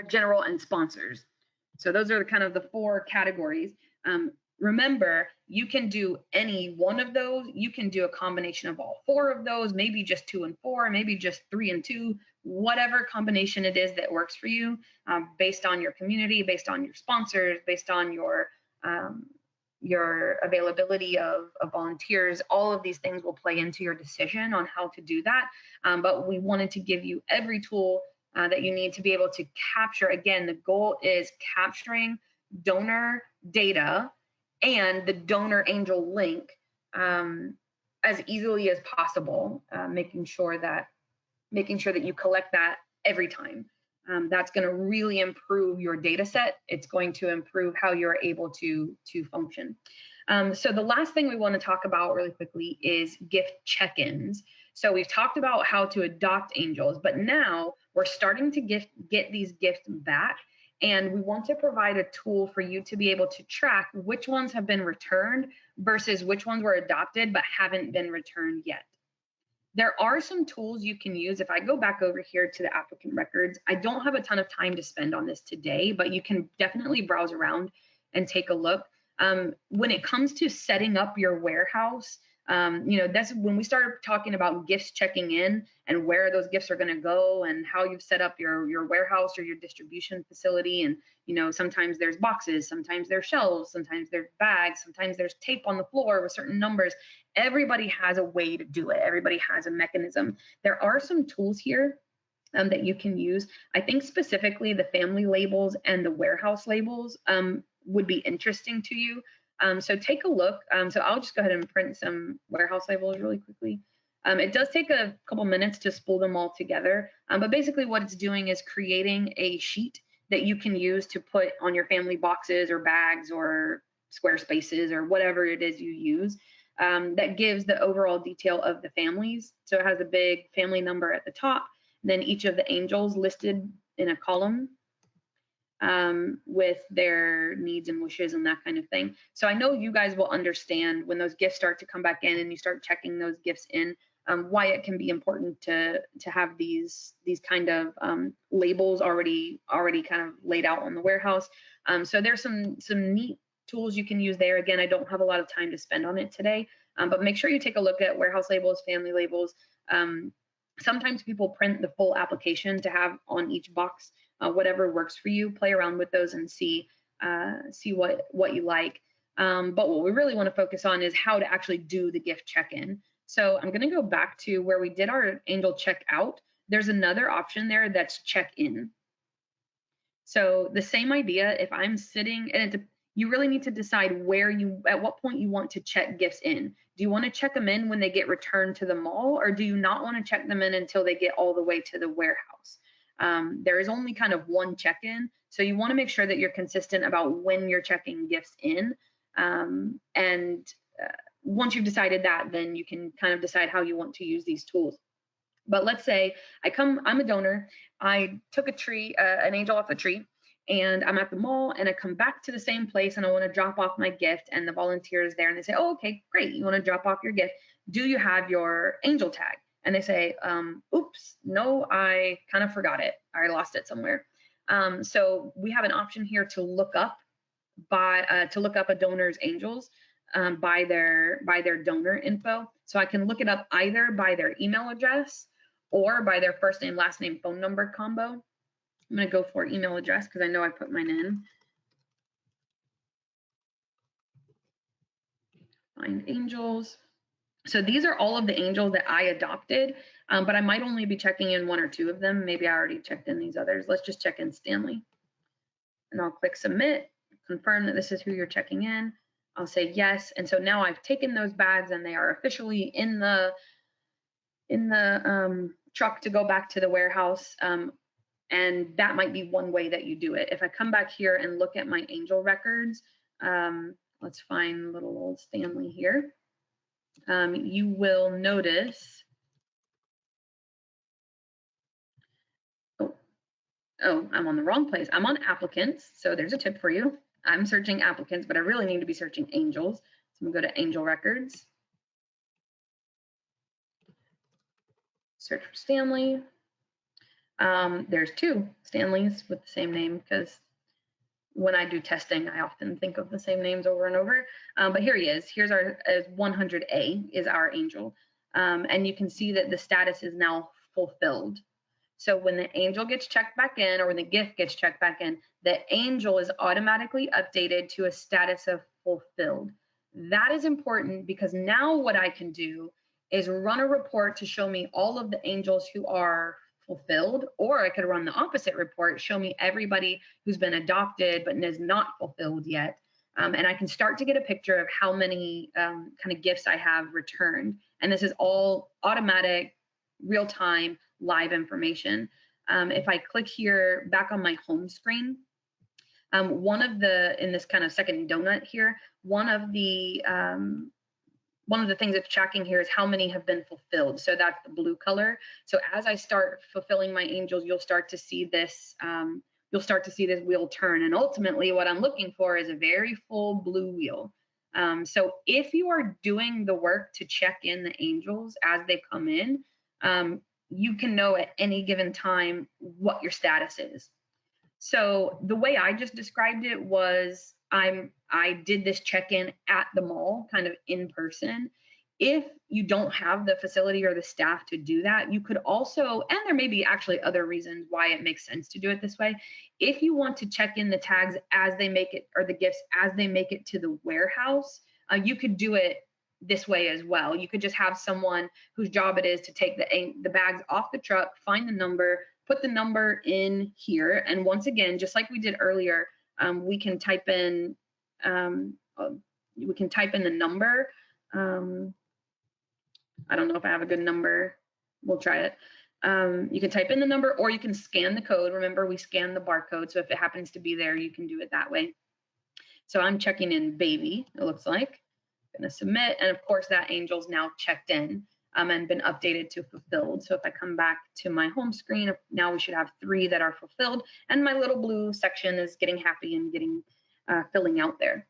general and sponsors. So those are kind of the 4 categories. Remember, you can do any one of those. You can do a combination of all 4 of those, maybe just 2 and 4, maybe just 3 and 2, whatever combination it is that works for you, based on your community, based on your sponsors, based on your availability of volunteers. All of these things will play into your decision on how to do that. But we wanted to give you every tool that you need to be able to capture. Again, the goal is capturing donor data and the donor angel link as easily as possible, making sure that you collect that every time. That's going to really improve your data set. It's going to improve how you're able to function. So the last thing we want to talk about really quickly is gift check-ins. So we've talked about how to adopt angels, but now we're starting to get these gifts back. And we want to provide a tool for you to be able to track which ones have been returned versus which ones were adopted but haven't been returned yet. There are some tools you can use. If I go back over here to the applicant records, I don't have a ton of time to spend on this today, but you can definitely browse around and take a look. When it comes to setting up your warehouse, that's when we started talking about gifts checking in and where those gifts are going to go and how you've set up your warehouse or your distribution facility. And, sometimes there's boxes, sometimes there's shelves, sometimes there's bags, sometimes there's tape on the floor with certain numbers. Everybody has a way to do it. Everybody has a mechanism. There are some tools here that you can use. I think specifically the family labels and the warehouse labels would be interesting to you. So take a look. So I'll just go ahead and print some warehouse labels really quickly. It does take a couple minutes to spool them all together, but basically what it's doing is creating a sheet that you can use to put on your family boxes or bags or square spaces or whatever it is you use, that gives the overall detail of the families. So it has a big family number at the top, then each of the angels listed in a column, with their needs and wishes and that kind of thing. So I know you guys will understand when those gifts start to come back in and you start checking those gifts in, why it can be important to have these kind of labels already kind of laid out on the warehouse. So there's some neat tools you can use there. Again, I don't have a lot of time to spend on it today, but make sure you take a look at warehouse labels, family labels. Sometimes people print the full application to have on each box. Whatever works for you, play around with those and see what you like. But what we really want to focus on is how to actually do the gift check-in. So I'm going to go back to where we did our angel checkout. There's another option there that's check-in. So the same idea, if I'm sitting, and you really need to decide at what point you want to check gifts in. Do you want to check them in when they get returned to the mall, or do you not want to check them in until they get all the way to the warehouse? There is only kind of one check-in, so you want to make sure that you're consistent about when you're checking gifts in. Once you've decided that, then you can kind of decide how you want to use these tools. But let's say I'm a donor, I took an angel off the tree, and I'm at the mall, and I come back to the same place, and I want to drop off my gift, and the volunteer is there, and they say, oh, okay, great, you want to drop off your gift. Do you have your angel tag? And they say, oops, no, I kind of forgot it. I lost it somewhere. So we have an option here to look up a donor's angels by their donor info. So I can look it up either by their email address or by their first name, last name, phone number combo. I'm going to go for email address because I know I put mine in. Find angels. So these are all of the angels that I adopted, but I might only be checking in one or two of them. Maybe I already checked in these others. Let's just check in Stanley. And I'll click submit, confirm that this is who you're checking in. I'll say yes. And so now I've taken those bags and they are officially in the truck to go back to the warehouse. And that might be one way that you do it. If I come back here and look at my angel records, let's find little old Stanley here. You will notice, oh, I'm on the wrong place. I'm on applicants. So there's a tip for you. I'm searching applicants, but I really need to be searching angels. So I'm gonna go to angel records. Search for Stanley. There's two Stanleys with the same name because when I do testing, I often think of the same names over and over. But here he is. Here's our 100A is our angel. And you can see that the status is now fulfilled. So when the angel gets checked back in, or when the gift gets checked back in, the angel is automatically updated to a status of fulfilled. That is important because now what I can do is run a report to show me all of the angels who are fulfilled, or I could run the opposite report, show me everybody who's been adopted but is not fulfilled yet. And I can start to get a picture of how many kind of gifts I have returned. And this is all automatic, real-time, live information. If I click here back on my home screen, in this kind of second donut here, one of the things it's tracking here is how many have been fulfilled. So that's the blue color. So as I start fulfilling my angels, you'll start to see this. You'll start to see this wheel turn. And ultimately, what I'm looking for is a very full blue wheel. So if you are doing the work to check in the angels as they come in, you can know at any given time what your status is. So the way I just described it was I did this check-in at the mall, kind of in person. If you don't have the facility or the staff to do that, you could also, and there may be actually other reasons why it makes sense to do it this way. If you want to check in the tags as they make it, or the gifts as they make it to the warehouse, you could do it this way as well. You could just have someone whose job it is to take the bags off the truck, find the number, put the number in here. And once again, just like we did earlier, we can type in the number. I don't know if I have a good number. We'll try it. You can type in the number, or you can scan the code. Remember, we scan the barcode. So if it happens to be there, you can do it that way. So I'm checking in baby, it looks like. I'm gonna submit. And of course that angel's now checked in and been updated to fulfilled. So if I come back to my home screen, now we should have 3 that are fulfilled. And my little blue section is getting happy and getting filling out there.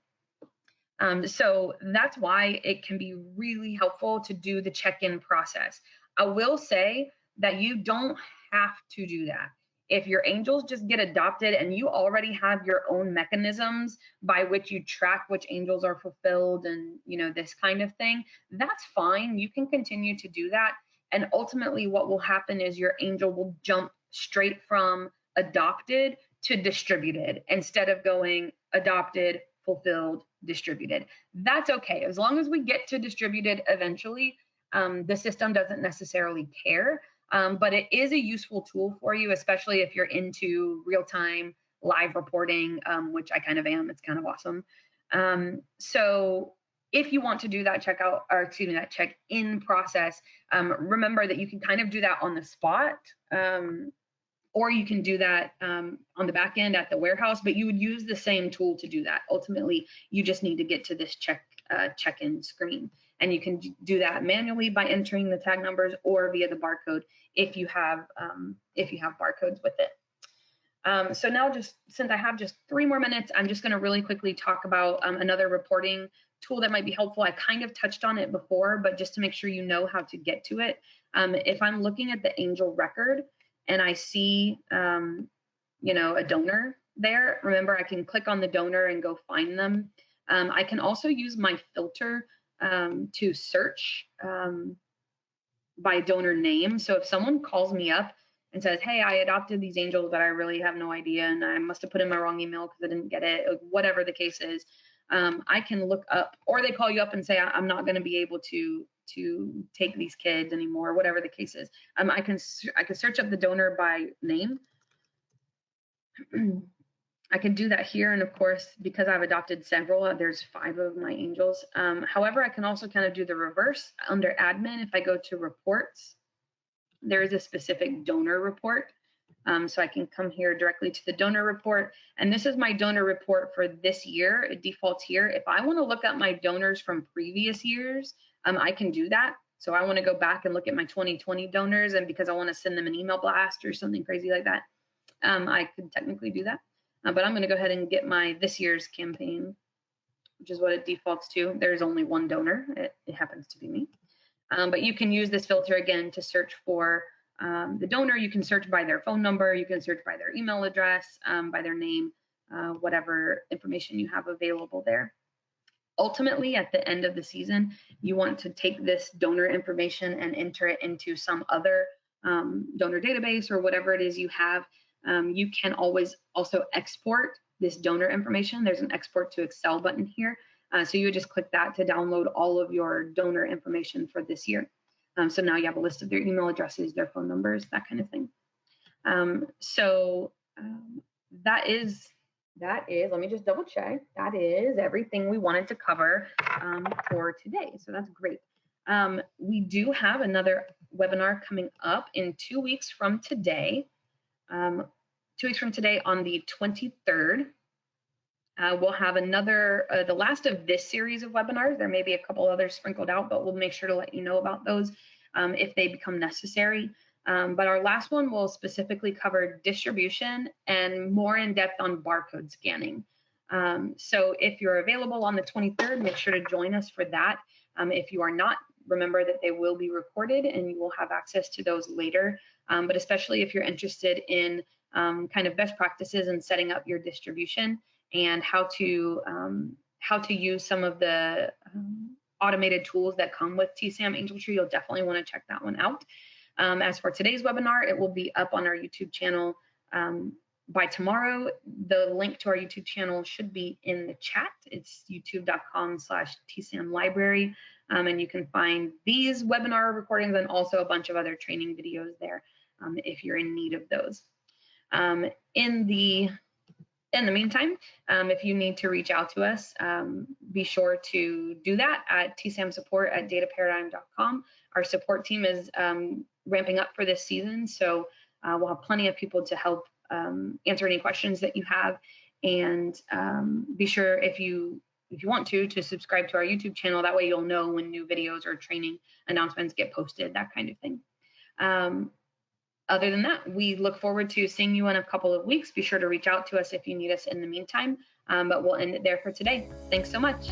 So that's why it can be really helpful to do the check-in process. I will say that you don't have to do that. If your angels just get adopted and you already have your own mechanisms by which you track which angels are fulfilled and, this kind of thing, that's fine. You can continue to do that. And ultimately, what will happen is your angel will jump straight from adopted to distributed instead of going adopted, fulfilled, distributed. That's okay. As long as we get to distributed eventually, the system doesn't necessarily care. But it is a useful tool for you, especially if you're into real-time live reporting, which I kind of am. It's kind of awesome. So if you want to do that that check-in process, remember that you can kind of do that on the spot, or you can do that on the back end at the warehouse, but you would use the same tool to do that. Ultimately, you just need to get to this check-in screen. And you can do that manually by entering the tag numbers or via the barcode if you have barcodes with it. So now, just since I have just 3 more minutes, I'm just going to really quickly talk about another reporting tool that might be helpful. I kind of touched on it before, but just to make sure you know how to get to it. If I'm looking at the angel record and I see a donor there, remember I can click on the donor and go find them. I can also use my filter to search by donor name. So if someone calls me up and says, hey, I adopted these angels, but I really have no idea, and I must have put in my wrong email because I didn't get it, whatever the case is, I can look up, or they call you up and say, I'm not going to be able to take these kids anymore, whatever the case is. I can search up the donor by name. I can do that here, and of course, because I've adopted several, there's 5 of my angels. However, I can also kind of do the reverse. Under admin, if I go to reports, there is a specific donor report. So I can come here directly to the donor report, and this is my donor report for this year. It defaults here. If I want to look at my donors from previous years, I can do that. So I want to go back and look at my 2020 donors, and because I want to send them an email blast or something crazy like that, I could technically do that. But I'm going to go ahead and get my this year's campaign, which is what it defaults to. There's only 1 donor. It happens to be me. But you can use this filter again to search for the donor. You can search by their phone number. You can search by their email address, by their name, whatever information you have available there. Ultimately, at the end of the season, you want to take this donor information and enter it into some other donor database or whatever it is you have. You can always also export this donor information. There's an export to Excel button here. So you would just click that to download all of your donor information for this year. So now you have a list of their email addresses, their phone numbers, that kind of thing. That is, let me just double check. That is everything we wanted to cover for today. So that's great. We do have another webinar coming up in 2 weeks from today. 2 weeks from today on the 23rd. We'll have another, the last of this series of webinars. There may be a couple others sprinkled out, but we'll make sure to let you know about those if they become necessary. But our last one will specifically cover distribution and more in depth on barcode scanning. So if you're available on the 23rd, make sure to join us for that. If you are not, remember that they will be recorded and you will have access to those later. But especially if you're interested in kind of best practices in setting up your distribution and how to use some of the automated tools that come with TSAM Angel Tree, you'll definitely want to check that one out. As for today's webinar, it will be up on our YouTube channel by tomorrow. The link to our YouTube channel should be in the chat. It's youtube.com/TSAM library. And you can find these webinar recordings and also a bunch of other training videos there if you're in need of those. In the meantime, if you need to reach out to us, be sure to do that at tsamsupport@dataparadigm.com. Our support team is ramping up for this season, so we'll have plenty of people to help answer any questions that you have. And be sure, if you want to subscribe to our YouTube channel. That way you'll know when new videos or training announcements get posted, that kind of thing. Other than that, we look forward to seeing you in a couple of weeks. Be sure to reach out to us if you need us in the meantime, but we'll end it there for today. Thanks so much.